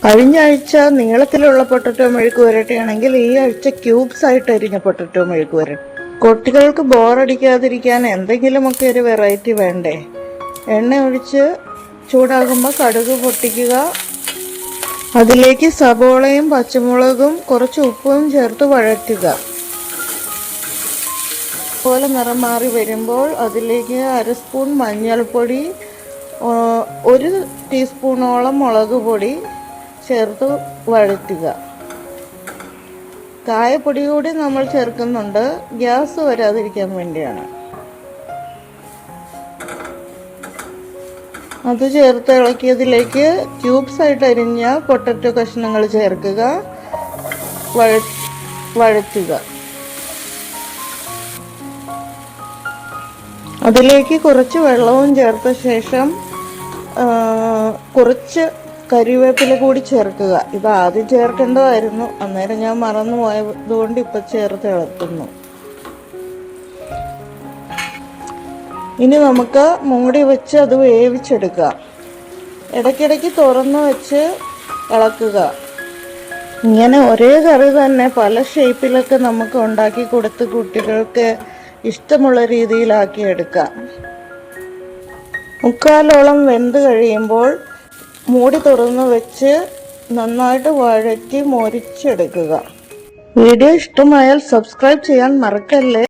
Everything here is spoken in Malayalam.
കഴിഞ്ഞ ആഴ്ച നീളത്തിലുള്ള പൊട്ടറ്റോ മെഴുക്ക് പുരട്ടിയാണെങ്കിൽ ഈ ആഴ്ച ക്യൂബ്സ് ആയിട്ട് അരിഞ്ഞ പൊട്ടറ്റോ മെഴുക്ക് പുരട്ടി. കുട്ടികൾക്ക് ബോറടിക്കാതിരിക്കാൻ എന്തെങ്കിലുമൊക്കെ ഒരു വെറൈറ്റി വേണ്ടേ? എണ്ണ ഒഴിച്ച് ചൂടാകുമ്പോൾ കടുക് പൊട്ടിക്കുക. അതിലേക്ക് സബോളയും പച്ചമുളകും കുറച്ച് ഉപ്പും ചേർത്ത് വഴറ്റുക. പോലെ നിറം മാറി വരുമ്പോൾ അതിലേക്ക് 1/2 സ്പൂൺ മഞ്ഞൾപ്പൊടി, 1 ടീസ്പൂണോളം മുളക് പൊടി ചേർത്ത് വഴറ്റുക. കായപ്പൊടി കൂടി നമ്മൾ ചേർക്കുന്നുണ്ട്, ഗ്യാസ് വരാതിരിക്കാൻ വേണ്ടിയാണ്. അത് ചേർത്ത് ഇളക്കിയതിലേക്ക് ക്യൂബ്സ് ആയിട്ട് അരിഞ്ഞ പൊട്ടറ്റോ കഷ്ണങ്ങൾ ചേർക്കുക, വഴറ്റുക. അതിലേക്ക് കുറച്ച് വെള്ളവും ചേർത്ത ശേഷം കുറച്ച് കരിവേപ്പില കൂടി ചേർക്കുക. ഇത് ആദ്യം ചേർക്കേണ്ടതായിരുന്നു, അന്നേരം ഞാൻ മറന്നു പോയതുകൊണ്ട് ഇപ്പം ചേർത്ത് ഇളക്കുന്നു. ഇനി നമുക്ക് മൂടി വെച്ച് അത് വേവിച്ചെടുക്കാം. ഇടയ്ക്കിടയ്ക്ക് തുറന്ന് വെച്ച് ഇളക്കുക. ഇങ്ങനെ ഒരേ കറി തന്നെ പല ഷേപ്പിലൊക്കെ നമുക്ക് ഉണ്ടാക്കി കൊടുത്ത് കുട്ടികൾക്ക് ഇഷ്ടമുള്ള രീതിയിലാക്കി എടുക്കാം. മുക്കാലോളം വെന്ത് കഴിയുമ്പോൾ മൂടി തുറന്ന് വെച്ച് നന്നായിട്ട് വഴറ്റി മൊരിച്ചെടുക്കുക. വീഡിയോ ഇഷ്ടമായാൽ സബ്സ്ക്രൈബ് ചെയ്യാൻ മറക്കല്ലേ.